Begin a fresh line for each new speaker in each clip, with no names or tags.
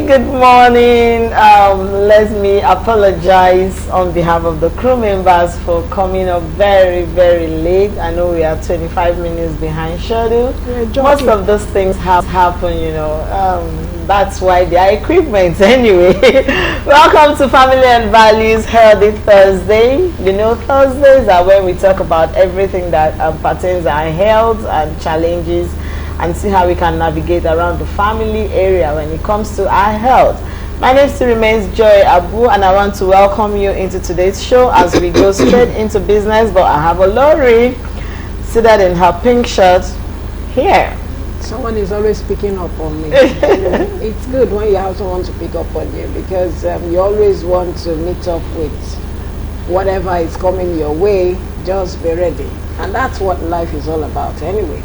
good morning. Let me apologize on behalf of the crew members for coming up very, very late. I know we are 25 minutes behind schedule. Most of those things have happened, you know. That's why they are equipment anyway. Welcome to Family and Values Healthy Thursday. You know, Thursdays are when we talk about everything that pertains to our health and challenges, and see how we can navigate around the family area when it comes to our health. My name still remains Joy Abu, and I want to welcome you into today's show as we go straight into business. But I have a Lori seated in her pink shirt here.
Someone is always picking up on me. It's good when you have someone to pick up on you, because you always want to meet up with whatever is coming your way. Just be ready, and that's what life is all about anyway.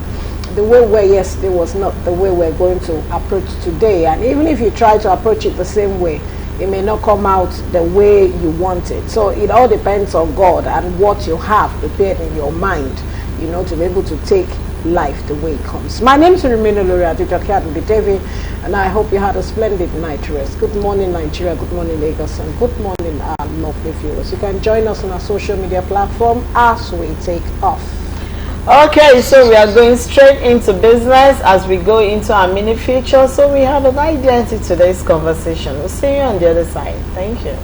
The way we were yesterday was not the way we're going to approach today, and even if you try to approach it the same way, it may not come out the way you want it. So it all depends on God and what you have prepared in your mind, you know, to be able to take life the way it comes. My name is Remino Lori Indepth, and I hope you had a splendid night rest. Good morning, Nigeria. Good morning, Lagos, and good morning, our lovely viewers. You can join us on our social media platform as we take off.
Okay, so we are going straight into business as we go into our mini feature. So we have an idea into today's conversation. We'll see you on the other side. Thank you.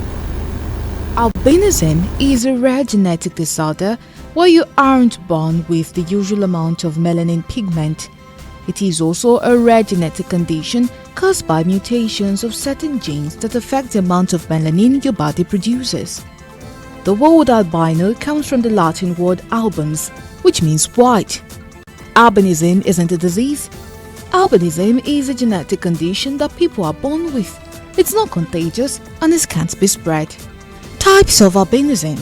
Albinism is a rare genetic disorder where you aren't born with the usual amount of melanin pigment. It is also a rare genetic condition caused by mutations of certain genes that affect the amount of melanin your body produces. The word albino comes from the Latin word albums, which means white. Albinism isn't a disease. Albinism is a genetic condition that people are born with. It's not contagious and it can't be spread. Types of albinism: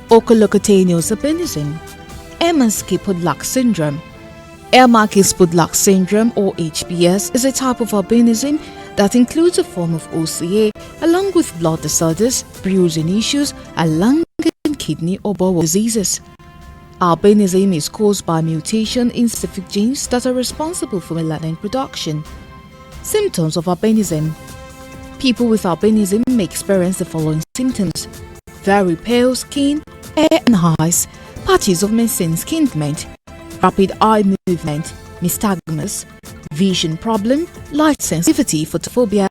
oculocutaneous albinism, Ehrmann-Pudlak syndrome. Ehrmann-Pudlak syndrome, or HPS, is a type of albinism that includes a form of OCA along with blood disorders, bruising issues, and lung and kidney or bowel diseases. Albinism is caused by mutation in specific genes that are responsible for melanin production. Symptoms of albinism: people with albinism may experience the following symptoms: very pale skin, hair and eyes, patches of missing skin pigment, rapid eye movement, nystagmus, vision problem, light sensitivity, photophobia.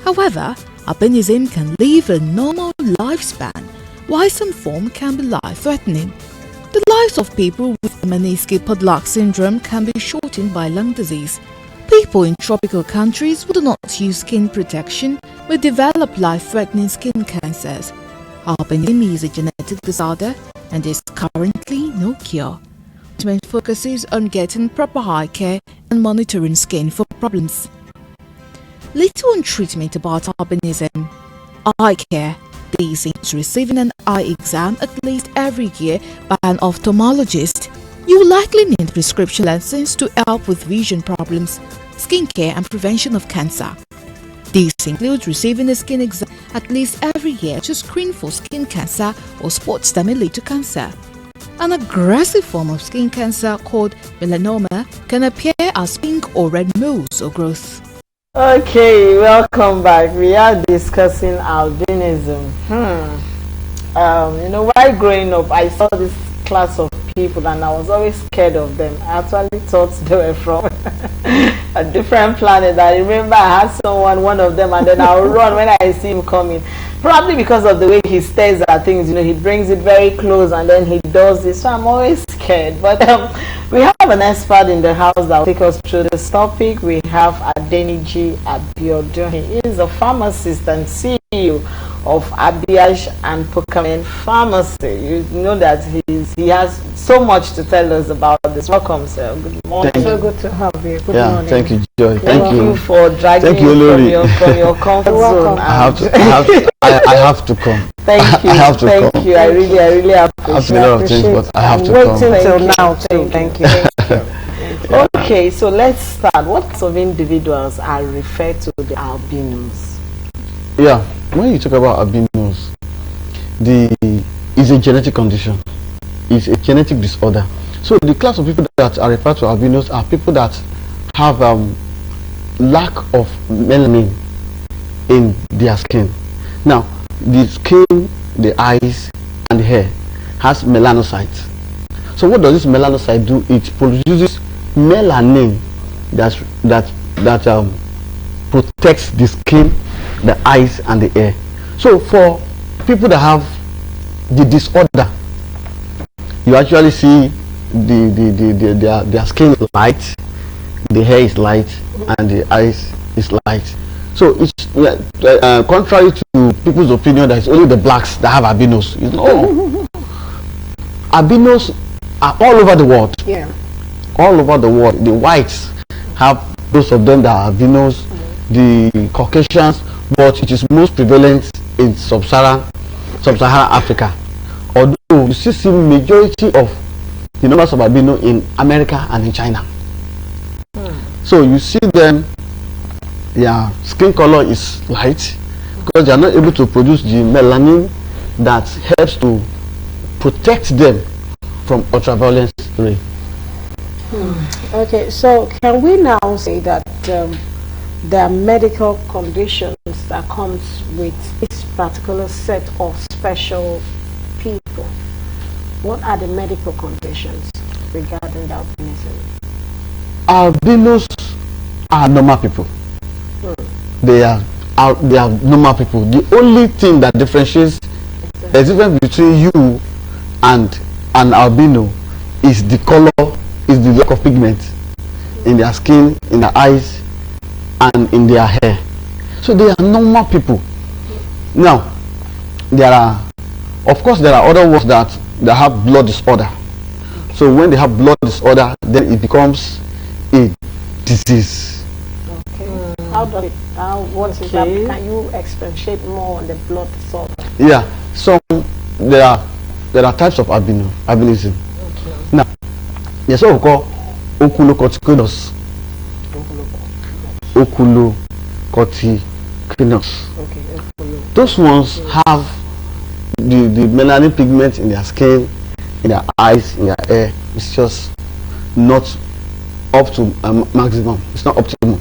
However, albinism can live a normal lifespan, while some form can be life-threatening. The lives of people with Ehrmann-Pudlak syndrome can be shortened by lung disease. People in tropical countries who do not use skin protection may develop life-threatening skin cancers. Albinism is a genetic disorder and there is currently no cure. Treatment focuses on getting proper eye care and monitoring skin for problems. Little on treatment about albinism. Eye care. This is receiving an eye exam at least every year by an ophthalmologist. You will likely need prescription lenses to help with vision problems, skin care and prevention of cancer. This includes receiving a skin exam at least every year to screen for skin cancer or spots that may lead to cancer. An aggressive form of skin cancer called melanoma can appear as pink or red moles or growth.
Okay, welcome back. We are discussing albinism. You know, while growing up, I saw this class of people and I was always scared of them. I actually thought they were from a different planet. I remember I had one of them, and then I'll run when I see him coming. Probably because of the way he stares at things, you know, he brings it very close and then he does this. So I'm always scared. But we have an expert in the house that will take us through this topic. We have Adeniji Abiodun. He is a pharmacist and CEO of Abiaj and Pokamen Pharmacy. You know that he has so much to tell us about this. Welcome, sir. Good morning.
So good to have you. Good morning.
Thank you, Joy.
Thank you for dragging me from your comfort zone.
I have to come.
Thank you.
I have to
Thank
come.
you. I really appreciate
I have to do a lot of things, but I have to
waiting
come.
till now too. Thank you.
Okay, so let's start. What kinds of individuals are referred to the albinos?
Yeah, when you talk about albinos, it's a genetic condition. It's a genetic disorder. So the class of people that are referred to albinos are people that have lack of melanin in their skin. Now, the skin, the eyes, and the hair has melanocytes. So what does this melanocyte do? It produces melanin that protects the skin, the eyes, and the hair. So for people that have the disorder, you actually see their skin is light, the hair is light, and the eyes is light. So it's contrary to people's opinion that it's only the blacks that have albinos. No, albinos are all over the world.
Yeah,
all over the world. The whites have those of them that are albinos, the Caucasians, but it is most prevalent in sub-Saharan Africa. Although you still see majority of the numbers of albino in America and in China. So you see them, their skin color is light because they are not able to produce the melanin that helps to protect them from ultraviolet ray.
Okay, so can we now say that there are medical conditions that comes with this particular set of special people? What are the medical conditions regarding the albinism?
Albinos are normal people. They are normal people. The only thing that differentiates the difference between you and an albino is the color, is the lack of pigment in their skin, in their eyes, and in their hair. So they are normal people. Now, there are, of course, there are other ones that have blood disorder. So when they have blood disorder, then it becomes a disease.
Okay. How does it? What is that? Can you expatiate more on the blood disorder?
Yeah. So there are types of albinism.
Okay.
Now, there's what we call oculocorticosis. Oculocorticosis.
Okay.
Those ones have the melanin pigment in their skin, in their eyes, in their hair. It's just not up to maximum. It's not optimal.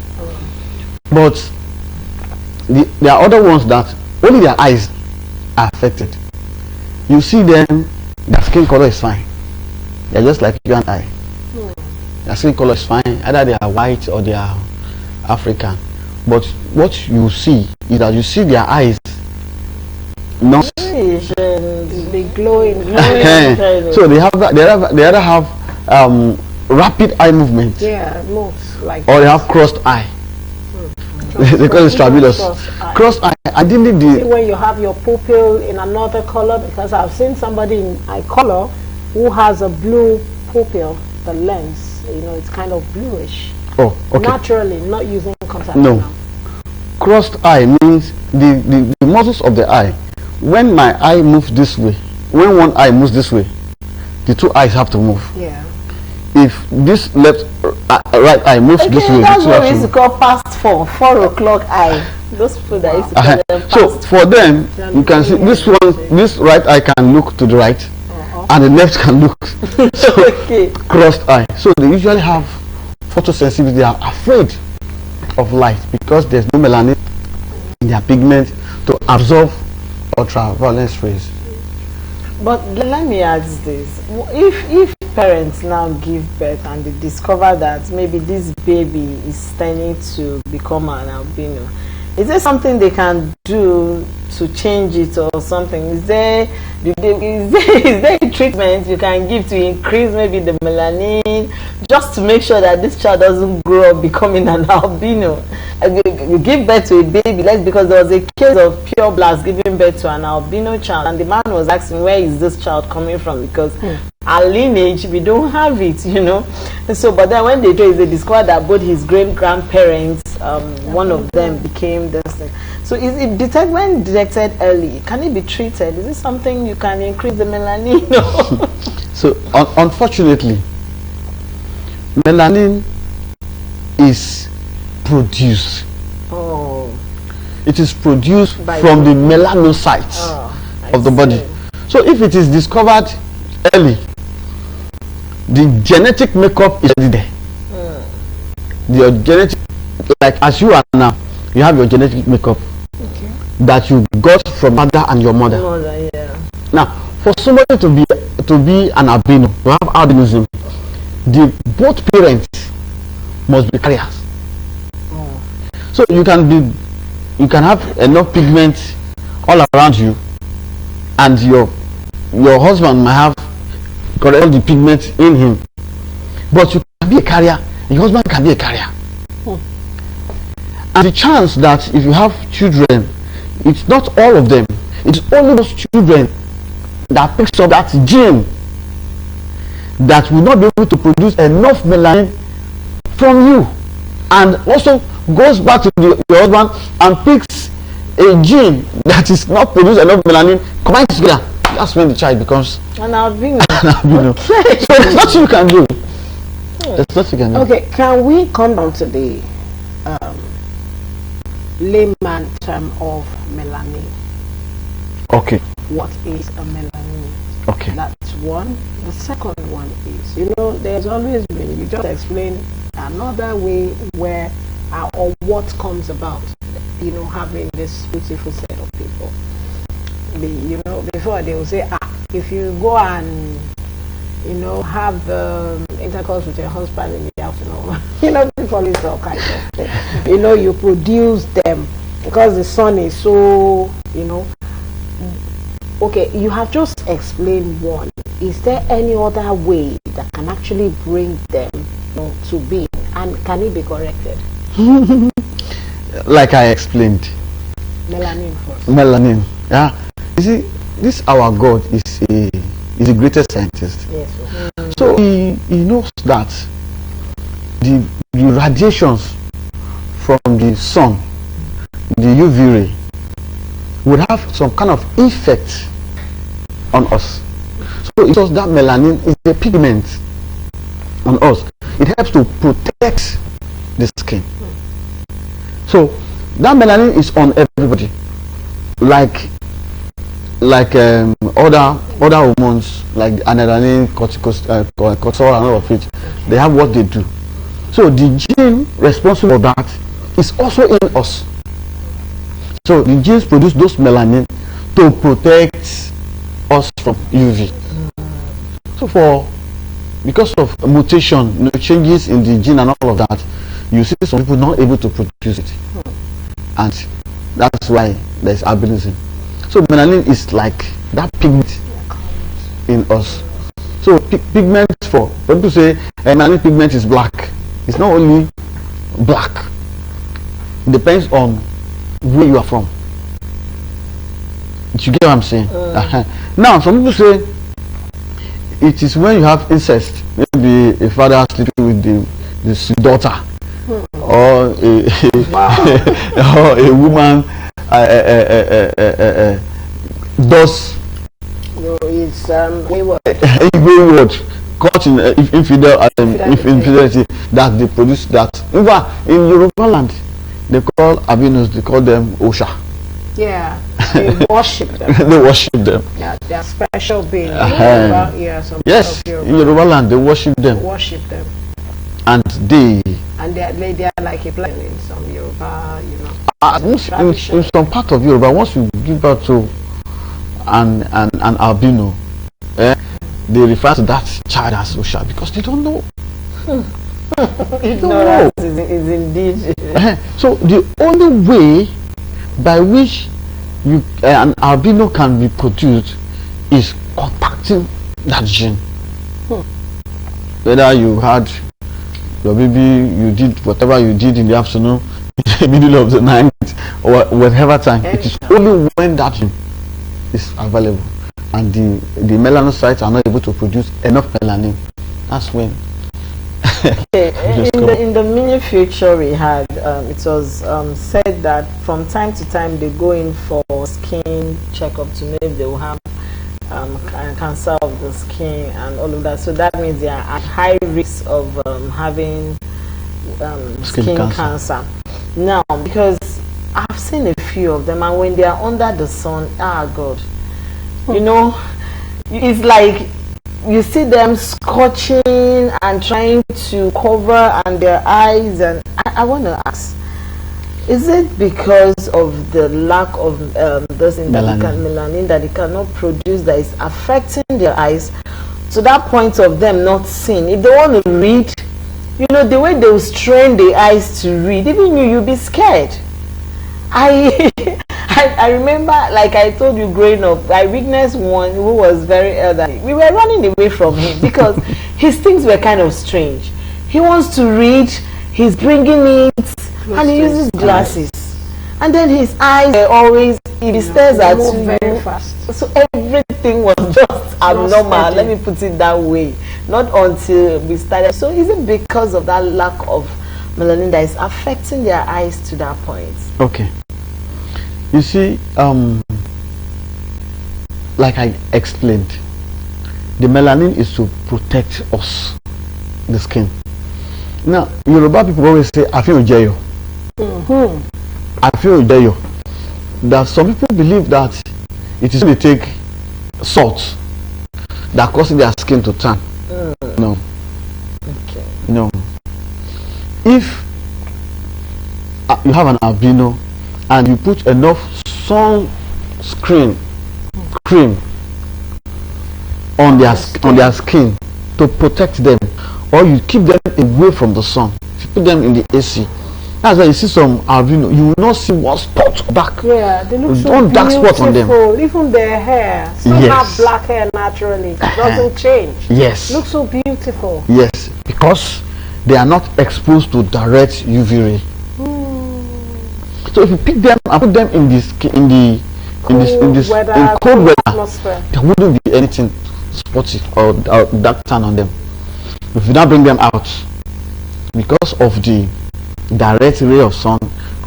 But there are other ones that only their eyes are affected. You see them, their skin color is fine. They're just like you and I. Their skin color is fine. Either they are white or they are African. But what you see is that you see their eyes not
they glowing.
so they have that. They either have rapid eye movement.
Yeah, moves like.
Or they have crossed eye. They call it strabismus. Crossed eye. I didn't
see when you have your pupil in another color, because I've seen somebody in eye color who has a blue pupil. The lens, it's kind of bluish.
Oh, okay.
Naturally, not using contact.
No.
Now.
Crossed eye means the muscles of the eye. When my eye moves this way, when one eye moves this way, the two eyes have to move.
Yeah.
If this right eye moves this way,
that's what we used to call past 4 o'clock eye. Those people that used to call them past.
So for them, you can see this right eye can look to the right, and the left can look. So crossed eye. So they usually have photosensitivity. They are afraid of light because there's no melanin in their pigment to absorb ultraviolet rays.
But let me ask this: if parents now give birth and they discover that maybe this baby is turning to become an albino, is there something they can do to change it or something? Is there a treatment you can give to increase maybe the melanin, just to make sure that this child doesn't grow up becoming an albino? You give birth to a baby, because there was a case of pure blast giving birth to an albino child, and the man was asking, where is this child coming from? Because our lineage, we don't have it, And so, but then when they discovered that both his great-grandparents, one of them became this thing. So is it when detected early, can it be treated? Is this something you can increase the melanin?
So unfortunately, melanin is produced.
Oh.
It is produced from the melanocytes of the body. So if it is discovered early, the genetic makeup is already there. The genetic, like as you are now, you have your genetic makeup. that you got from mother and your mother.
Yeah.
Now, for somebody to be an albino, to have albinism, both parents must be carriers. So you can have enough pigment all around you, and your husband might have all the pigment in him, but you can be a carrier, your husband can be a carrier. And the chance that if you have children, it's not all of them, it's only those children that picks up that gene that will not be able to produce enough melanin from you, and also goes back to your husband and picks a gene that is not producing enough melanin, combined together. That's when the child becomes
an albino.
Okay. So there's nothing you can do. There's nothing you can do.
Okay, can we come down to the layman term of melanin?
Okay.
What is a melanin?
Okay.
That's one. The second one is, there's always been, you just explain another way where or what comes about, having this beautiful set of people. Before they will say, if you go and, have intercourse with your husband in the afternoon, people is all kinds of things. You produce them because the sun is so, Okay, you have just explained one. Is there any other way that can actually bring them to being, and can it be corrected?
Like I explained,
melanin first.
Melanin, yeah. You see, this our God is the greatest scientist.
Yes.
So he knows that the radiations from the sun, the UV ray, would have some kind of effect on us. So it shows that melanin is a pigment on us. It helps to protect the skin. So that melanin is on everybody, like other hormones like adrenaline, cortisol, and all of it. They have what they do. So the gene responsible for that is also in us. So the genes produce those melanin to protect us from UV. So because of mutation, changes in the gene and all of that, you see some people not able to produce it, and that's why there's albinism. So melanin is like that pigment in us. So pigment, for people say melanin pigment is black. It's not only black. It depends on where you are from. You get what I'm saying? Now some people say it is when you have incest, maybe a father sleeping with the daughter, or or a woman does
it's
wayward, caught in infidelity, that they produce that. In fact, in Yoruba land, they call albinos, they call them Osha.
Yeah, they worship them.
They worship them.
Yeah, they are special beings.
Yes, in Yoruba land, they worship them.
Worship them.
And they
are like a blind in some Yoruba,
in some part of Yoruba, once you give birth to an albino, they refer to that child as Osha because they don't know.
Ignorance is indeed.
So the only way by which an albino can be produced is contacting that gene. Whether you had your baby, you did whatever you did in the afternoon, in the middle of the night, or whatever time, it is only when that gene is available and the melanocytes are not able to produce enough melanin. That's when.
In the mini future we had, it was said that from time to time they go in for skin checkup to know if they will have cancer of the skin and all of that. So that means they are at high risk of having skin cancer. Now, because I've seen a few of them, and when they are under the sun, God, it's like you see them scorching and trying to cover and their eyes. And I want to ask, Is it because of the lack of this melanin that it cannot produce, that is affecting their eyes to that point of them not seeing? If they want to read, you know, the way they will strain the eyes to read, even you'll be scared. I remember, like I told you, growing up, I witnessed one who was very elderly. We were running away from him because his things were kind of strange. He wants to read, he's bringing it, and he uses glasses. And then his eyes are always, he stares at you
very fast.
So everything was just abnormal, let me put it that way. Not until we started. So is it because of that lack of melanin that is affecting their eyes to that point?
Okay. You see, like I explained, the melanin is to protect us, the skin. Now, Yoruba people always say, I feel jayo. I feel jayo. That some people believe that it is going to take salt that causes their skin to turn. No.
Okay.
No. If you have an albino and you put enough sunscreen cream on their skin to protect them, or you keep them away from the sun, if you put them in the AC, that's why you see some albino, you will not see one spot back.
Yeah, they look so
dark spot on them.
Even their hair, some have black hair naturally, it doesn't change.
Yes.
Looks so beautiful.
Yes, because they are not exposed to direct UV ray. So if you pick them and put them in this cold weather,
atmosphere,
there wouldn't be anything spotty or dark tan on them. If you now bring them out, because of the direct ray of sun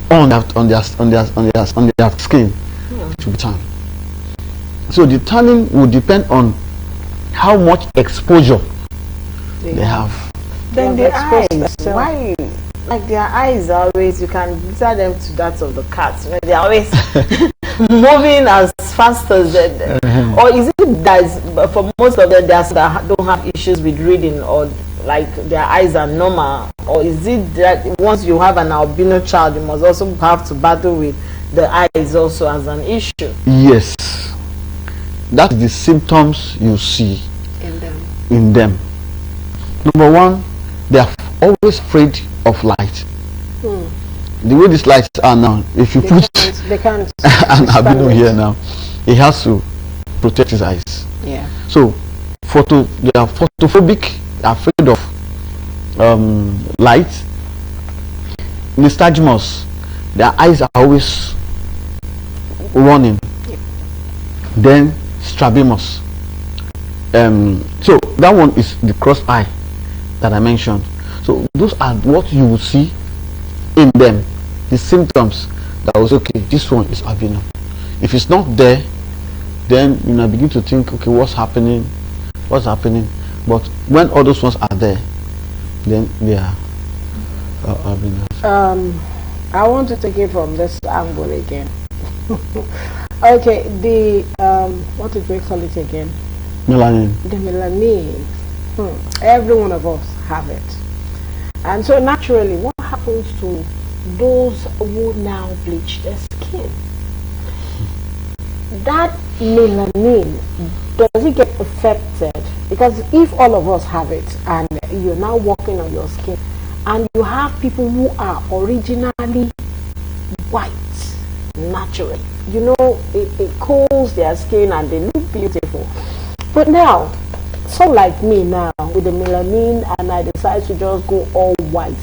on their skin, it will be tan. So the tanning will depend on how much exposure they have.
Then the eyes, why? Like their eyes are always, you can compare them to that of the cats. They are always moving as fast as them. Or is it that for most of them that don't have issues with reading, or like their eyes are normal? Or is it that once you have an albino child, you must also have to battle with the eyes also as an issue?
Yes, that's the symptoms you see in them. Number one, they are always afraid of light. The way these lights are now, if you put an albino here now, he has to protect his eyes.
Yeah.
So they are photophobic, they are afraid of light. Nystagmus, their eyes are always running. Then strabismus. So that one is the cross eye that I mentioned. So those are what you will see in them, the symptoms that was okay, this one is albino. If it's not there, then you know, begin to think, okay, what's happening? But when all those ones are there, then they are albino.
I want to take it from this angle again. Okay, the what did we call it again?
Melanin.
The melanin. Every one of us have it. And so naturally, what happens to those who now bleach their skin? That melanin, does it get affected? Because if all of us have it and you're now working on your skin and you have people who are originally white, naturally, you know, it cools their skin and they look beautiful. But now, so like me now with the melanin, and I decide to just go all white,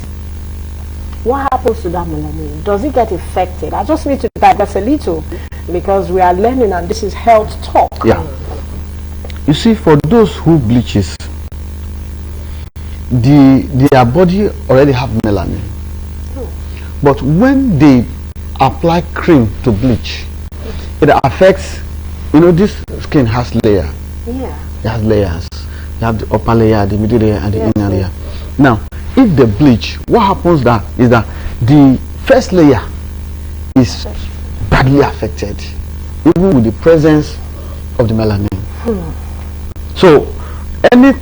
what happens to that melanin? Does it get affected? I just need to digress a little because we are learning and this is health talk.
Yeah. You see, for those who bleaches, their body already have melanin. But when they apply cream to bleach, it affects, you know, this skin has layer.
Yeah.
It has layers. You have the upper layer, the middle layer, and the inner layer. Now, if they bleach, what happens is that the first layer is badly affected, even with the presence of the melanin. So, any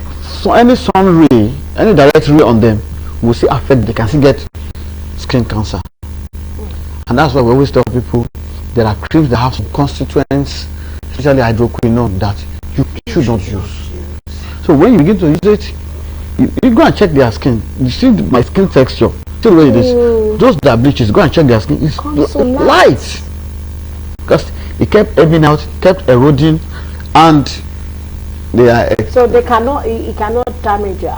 sun ray, any direct ray on them will still affect. They can still get skin cancer. And that's why we always tell people there are creams that have some constituents, especially hydroquinone, that you should not use. So when you begin to use it, you go and check their skin. You see my skin texture. See the way it is. Those that bleaches, go and check their skin. It's
so
light. Because it kept ebbing out, kept eroding, and they are.
So they cannot. It cannot damage the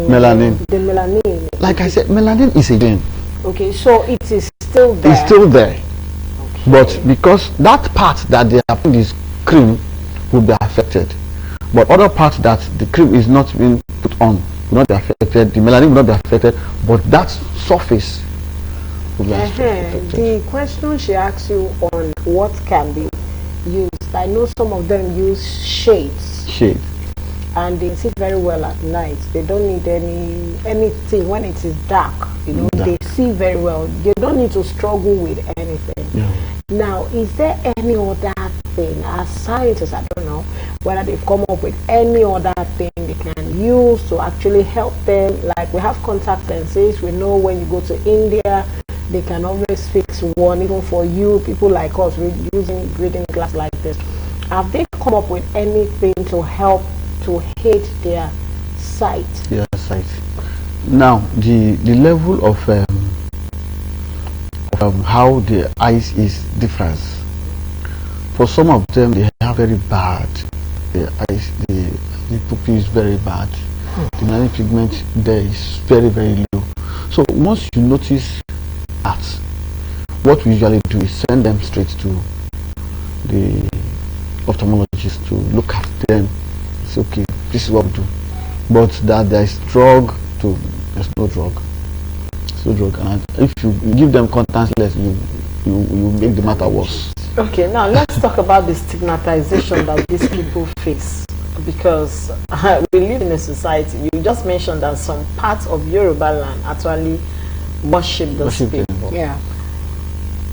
melanin.
The melanin.
Like I said, melanin is a gene.
Okay, so it is still there.
It's still there.
Okay.
But because that part that they are putting this cream will be affected. But other parts that the cream is not being put on will not be affected, the melanin will not be affected, but that surface will be affected.
The question she asked you on what can be used, I know some of them use shades.
Shade.
And they see very well at night. They don't need anything when it is dark. You know, they see very well. They don't need to struggle with anything.
Yeah.
Now, is there any other thing, as scientists, I don't know, whether they've come up with any other thing they can use to actually help them? Like we have contact lenses. We know when you go to India, they can always fix one, even for you, people like us, using reading glass like this. Have they come up with anything to help to aid their sight?
Yeah, sight. Now, the level of how the eyes is difference. For some of them, they have very bad. The eyes, the pupil is very bad. The melanin pigment there is very, very low. So once you notice that, what we usually do is send them straight to the ophthalmologist to look at them. It's okay, this is what we do. But that there is there's no drug. There's no drug. And if you give them contact lens, you make the matter worse.
Okay, now let's talk about the stigmatization that these people face, because we live in a society. You just mentioned that some parts of Yoruba land actually worship those people.
Yeah.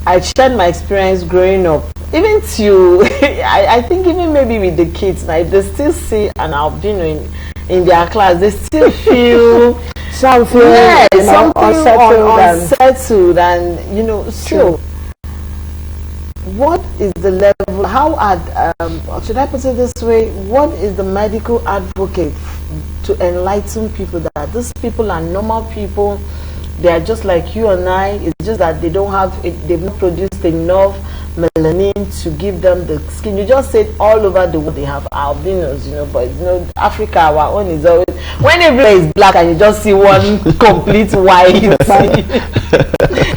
I shared my experience growing up. Even to, I think even maybe with the kids, now, if they still see an albino in their class, they still feel
something,
unsettled and you know. So, what is the level? How should I put it this way? What is the medical advocate to enlighten people that these people are normal people? They are just like you and I. It's just that they don't have it. They've not produced enough melanin to give them the skin. You just said all over the world they have albinos, you know, but you know, Africa, our own is always, when everywhere is black and you just see one complete white.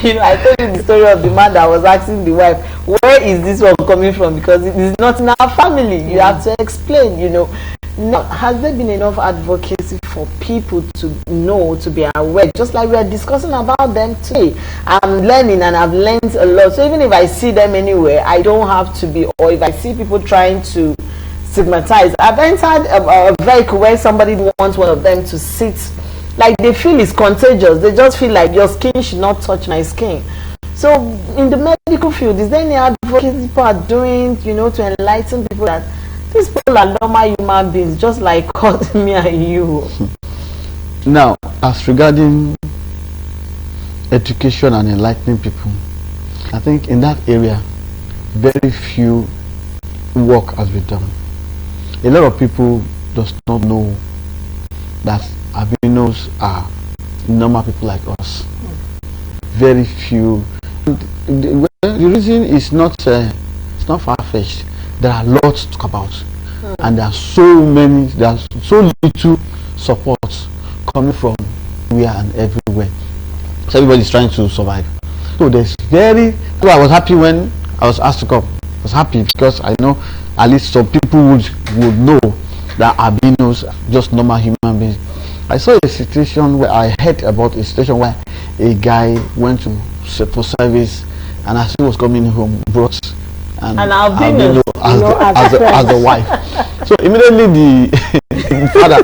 You know, I told you the story of the man that was asking the wife, where is this one coming from? Because it is not in our family. You have to explain, you know. Now, has there been enough advocacy for people to know, to be aware, just like we are discussing about them today? I'm learning and I've learned a lot. So even if I see them anywhere, I don't have to be, or if I see people trying to stigmatize. I've entered a vehicle where somebody wants one of them to sit, like they feel it's contagious. They just feel like your skin should not touch my skin. So in the medical field, is there any advocacy people are doing, you know, to enlighten people that these people are normal human beings, just like us, me and you?
Now, as regarding education and enlightening people, I think in that area, very few work has been done. A lot of people does not know that albinos are normal people like us. Very few. The reason is not it's not far-fetched. There are lots to talk about, and there are so many, there are so little support coming from where and everywhere. So everybody's trying to survive. So there's so I was happy when I was asked to come. I was happy because I know at least some people would know that albinos are just normal human beings. I saw a situation where I heard about a situation where a guy went for service, and as he was coming home, brought an albino as the wife. So immediately the father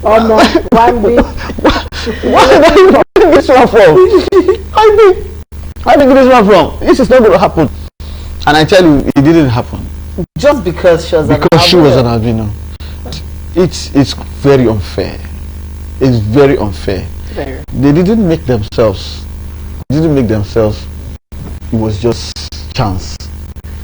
oh no, one day.
Where did you get this one from? How did you get this one from? This is not going to happen. And I tell you, it didn't happen.
Just because she was
an albino. It's very unfair. It's very unfair.
Very.
They didn't make themselves didn't make themselves. It was just chance.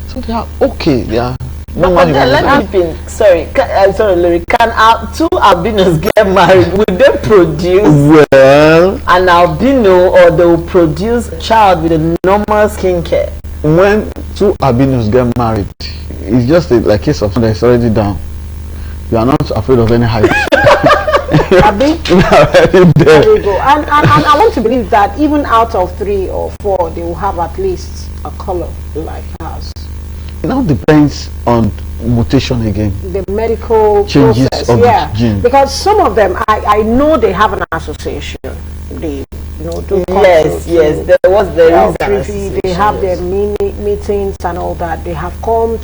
So they are okay. They are.
But then let me think. Sorry, sorry, Larry. Can two albinos get married? Will they produce an albino, or they will produce a child with a normal skin care?
When two albinos get married, it's just like case of something that's already down. You are not afraid of any height.
There we go. And I want to believe that even out of 3 or 4, they will have at least a color like ours.
It now depends on mutation again.
The medical
changes
process,
of
yeah.
the gene.
Because some of them, I know they have an association. They, do
yes, there was
they have their meetings and all that. They have come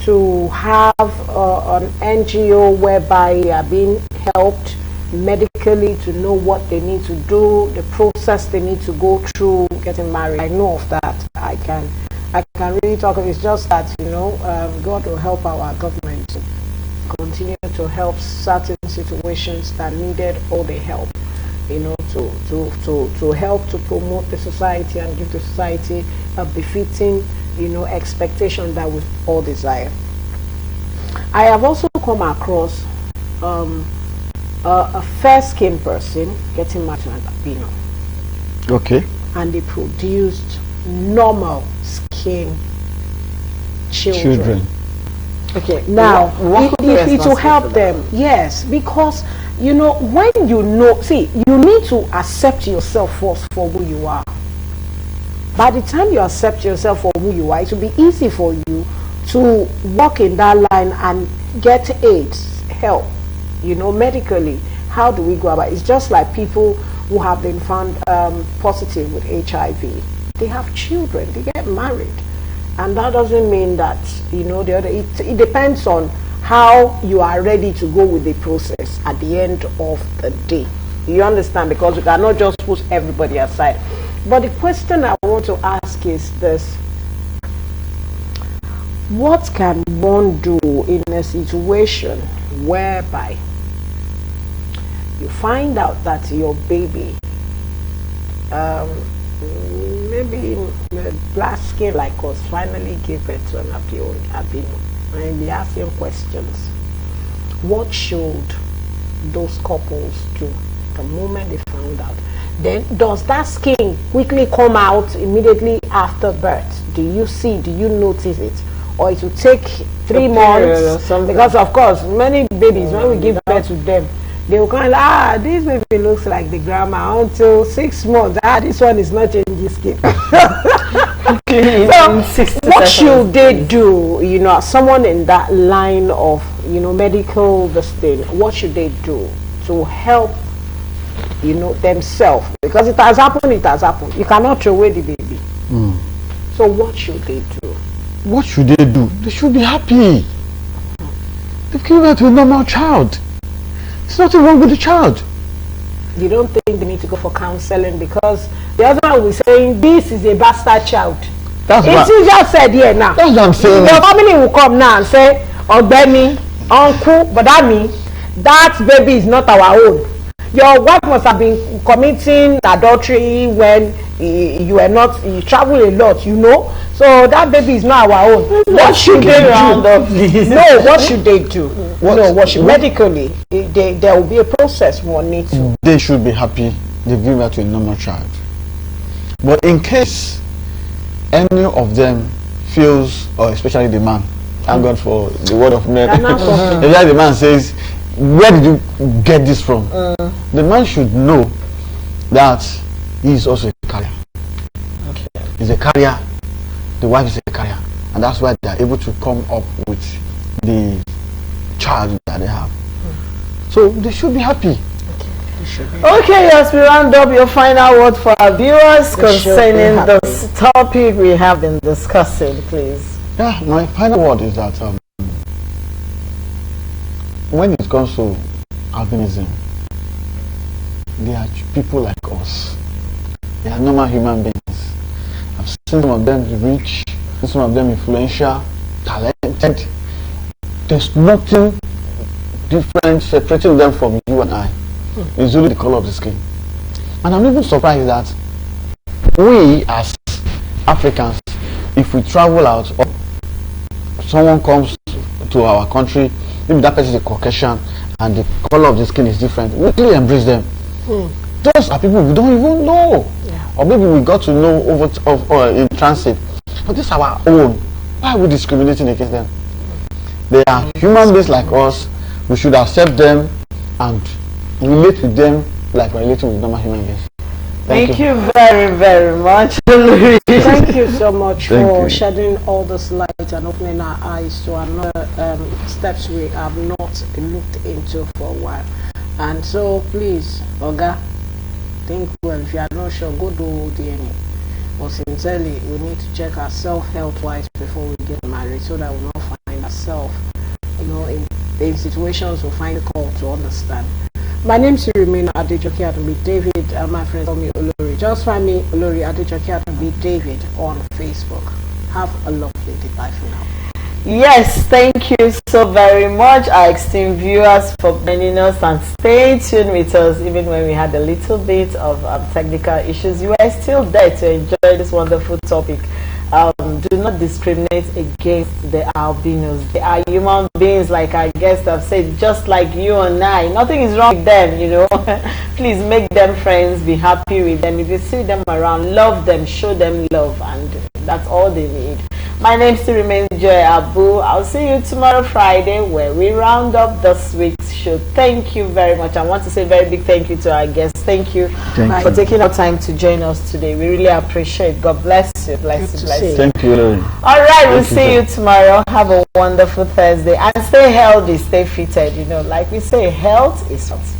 to have an NGO whereby they are being helped medically to know what they need to do, the process they need to go through getting married. I know of that. I can really talk of it. It's just that, God will help our government to continue to help certain situations that needed all the help, to help to promote the society and give the society a befitting, expectation that we all desire. I have also come across a fair-skinned person getting married to an albino.
Okay.
And they produced normal skin children. Okay, now it will help them. Yes, because when you need to accept yourself first for who you are. By the time you accept yourself for who you are, it will be easy for you to walk in that line and get AIDS help, medically. How do we go about it? It's just like people who have been found positive with HIV. They have children, they get married, and that doesn't mean that it depends on how you are ready to go with the process at the end of the day. You understand? Because you cannot just push everybody aside. But the question I want to ask is this: what can one do in a situation whereby you find out that your baby maybe black skin like us finally gave birth to an albino, and they ask you questions? What should those couples do the moment they found out? Then does that skin quickly come out immediately after birth? Do you notice it? Or it will take 3 months? Because of course many babies, when we give birth to them, they will kind of, this baby looks like the grandma, until 6 months. This one is not changing skin. So what should they do? Someone in that line of medical thing, what should they do to help themselves? Because it has happened. You cannot throw away the baby. So what should they do?
What should they do? They should be happy. They've given birth to a normal child. There's nothing wrong with the child.
You don't think they need to go for counseling? Because the other one will be saying this is a bastard child. It's just said here now.
That's what I'm saying.
Your family will come now and say, Ogbeni, uncle, but that baby is not our own. Your wife must have been committing adultery when you travel a lot, so that baby is not our own. What should they do? No, what should they do? Medically, there will be a process one needs to.
They should be happy they give birth to a normal child. But in case any of them feels, or especially the man, thank God for the word of men, the man says, where did you get this from? The man should know that he is also a carrier. Okay. He's a carrier, the wife is a carrier, and that's why they are able to come up with the child that they have. So they should be happy.
Okay, yes, we round up your final word for our viewers concerning this topic we have been discussing, please.
Yeah, my final word is that when it comes to albinism, they are people like us. They are normal human beings. I've seen some of them rich, some of them influential, talented. There's nothing different separating them from you and I. It's only the color of the skin. And I'm even surprised that we as Africans, if we travel out or someone comes to our country, maybe that person is a Caucasian and the color of the skin is different, we really embrace them. Those are people we don't even know, or maybe we got to know over in transit, but this is our own. Why are we discriminating against them? They are human beings like us. We should accept them and relate with them like we're relating with normal human beings.
Thank you very, very much, Olori.
Thank you so much for shedding all this light and opening our eyes to another steps we have not looked into for a while. And so please, Oga, think well. If you are not sure, go do DNA. But sincerely, we need to check ourselves health-wise before we get married, so that we will not find ourselves, in situations we find it called to understand. My name is Remain Adejoke Atunbi David, and my friends call me Olori. Just find me Olori Adejoke Atunbi David on Facebook. Have a lovely day. Bye for now.
Yes, thank you so very much, our esteemed viewers, for joining us, and stay tuned with us. Even when we had a little bit of technical issues, you are still there to enjoy this wonderful topic. Do not discriminate against the albinos. They are human beings, like our guests have said, just like you and I. Nothing is wrong with them, Please make them friends, be happy with them. If you see them around, love them, show them love, and that's all they need. My name still remains Joy Abu. I'll see you tomorrow, Friday, where we round up this week's show. Thank you very much. I want to say a very big thank you to our guests. Thank you for taking our time to join us today. We really appreciate it. God bless you. Bless you. Bless you.
Thank you.
All right, we'll see you tomorrow. Have a wonderful Thursday and stay healthy, stay fitted. Like we say, health is wealth.